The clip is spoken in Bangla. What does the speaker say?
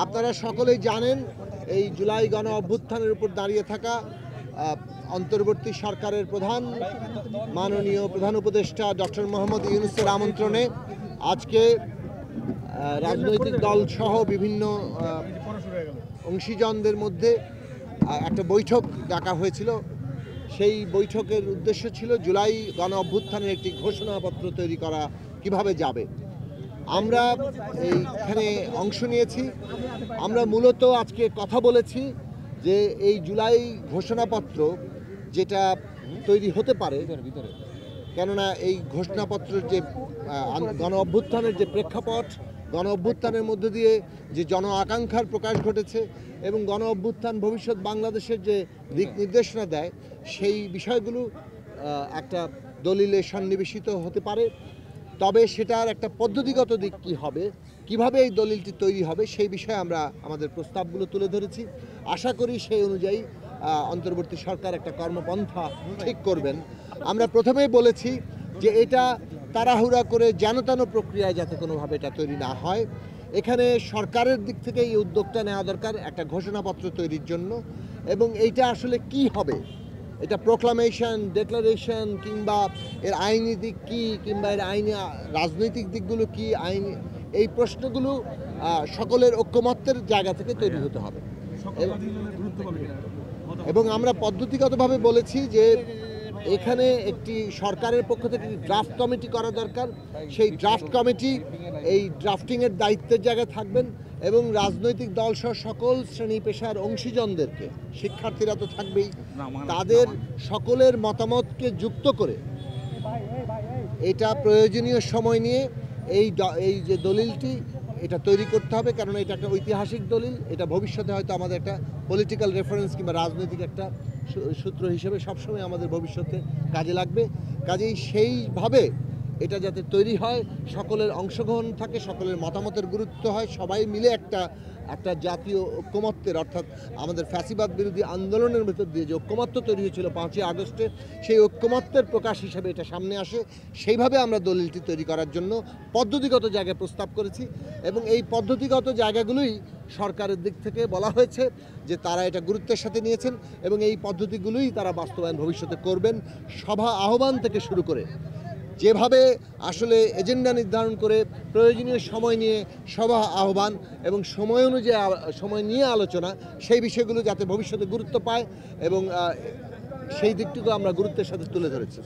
আপনারা সকলেই জানেন এই জুলাই গণ অভ্যুত্থানের উপর দাঁড়িয়ে থাকা অন্তর্বর্তী সরকারের মাননীয় প্রধান উপদেষ্টা ডক্টর মোহাম্মদ ইউনূসের আমন্ত্রণে আজকে রাজনৈতিক দল সহ বিভিন্ন অংশীজনদের মধ্যে একটা বৈঠক ডাকা হয়েছিল। সেই বৈঠকের উদ্দেশ্য ছিল জুলাই গণ অভ্যুত্থানের একটি ঘোষণাপত্র তৈরি করা কিভাবে যাবে। আমরা এইখানে অংশ নিয়েছি। আমরা মূলত আজকে কথা বলেছি যে এই জুলাই ঘোষণাপত্র যেটা তৈরি হতে পারে, কেননা এই ঘোষণাপত্রের যে গণ অভ্যুত্থানের যে প্রেক্ষাপট, গণ অভ্যুত্থানের মধ্য দিয়ে যে জন আকাঙ্ক্ষার প্রকাশ ঘটেছে এবং গণ অভ্যুত্থান ভবিষ্যৎ বাংলাদেশের যে দিক নির্দেশনা দেয়, সেই বিষয়গুলো একটা দলিলে সন্নিবেশিত হতে পারে। তবে সেটার একটা পদ্ধতিগত দিক কী হবে, কিভাবে এই দলিলটি তৈরি হবে, সেই বিষয়ে আমরা আমাদের প্রস্তাবগুলো তুলে ধরেছি। আশা করি সেই অনুযায়ী অন্তর্বর্তী সরকার একটা কর্মপন্থা ঠিক করবেন। আমরা প্রথমেই বলেছি যে এটা তাড়াহুড়া করে যেন প্রক্রিয়ায় যাতে কোনোভাবে এটা তৈরি না হয়। এখানে সরকারের দিক থেকে এই উদ্যোগটা নেওয়া দরকার একটা ঘোষণাপত্র তৈরির জন্য। এবং এইটা আসলে কি হবে, এটা প্রোক্লামেশন, ডেক্লারেশন, কিংবা এর আইনি দিক কী, কিংবা এর আইনি রাজনৈতিক দিকগুলো কী, আইনি এই প্রশ্নগুলো সকলের ঐক্যমত্যের জায়গা থেকে তৈরি হতে হবে। এবং আমরা পদ্ধতিগতভাবে বলেছি যে এখানে একটি সরকারের পক্ষ থেকে ড্রাফট কমিটি করা দরকার। সেই ড্রাফট কমিটি এই ড্রাফটিংয়ের দায়িত্বের জায়গায় থাকবেন এবং রাজনৈতিক দলসহ সকল শ্রেণী পেশার অংশীজনদেরকে, শিক্ষার্থীরা তো থাকবেই, তাদের সকলের মতামতকে যুক্ত করে এটা প্রয়োজনীয় সময় নিয়ে এই যে দলিলটি এটা তৈরি করতে হবে। কারণ এটা একটা ঐতিহাসিক দলিল, এটা ভবিষ্যতে হয়তো আমাদের একটা পলিটিক্যাল রেফারেন্স কিংবা রাজনৈতিক একটা সূত্র হিসেবে সবসময় আমাদের ভবিষ্যতে কাজে লাগবে। কাজেই সেইভাবে এটা যাতে তৈরি হয়, সকলের অংশগ্রহণ থাকে, সকলের মতামতের গুরুত্ব হয়, সবাই মিলে একটা জাতীয় ঐক্যমত্যের, অর্থাৎ আমাদের ফ্যাসিবাদ বিরোধী আন্দোলনের ভেতর দিয়ে যে ঐক্যমত্য তৈরি হয়েছিল 5ই আগস্টে, সেই ঐক্যমত্যের প্রকাশ হিসেবে এটা সামনে আসে। সেইভাবে আমরা দলিলটি তৈরি করার জন্য পদ্ধতিগত জায়গায় প্রস্তাব করেছি এবং এই পদ্ধতিগত জায়গাগুলোই সরকারের দিক থেকে বলা হয়েছে যে তারা এটা গুরুত্বের সাথে নিয়েছেন এবং এই পদ্ধতিগুলোই তারা বাস্তবায়ন ভবিষ্যতে করবেন। সভা আহ্বান থেকে শুরু করে যেভাবে আসলে এজেন্ডা নির্ধারণ করে প্রয়োজনীয় সময় নিয়ে সভা আহ্বান এবং সময় অনুযায়ী সময় নিয়ে আলোচনা, সেই বিষয়গুলো যাতে ভবিষ্যতে গুরুত্ব পায় এবং সেই দিকটুকু আমরা গুরুত্বের সাথে তুলে ধরেছি।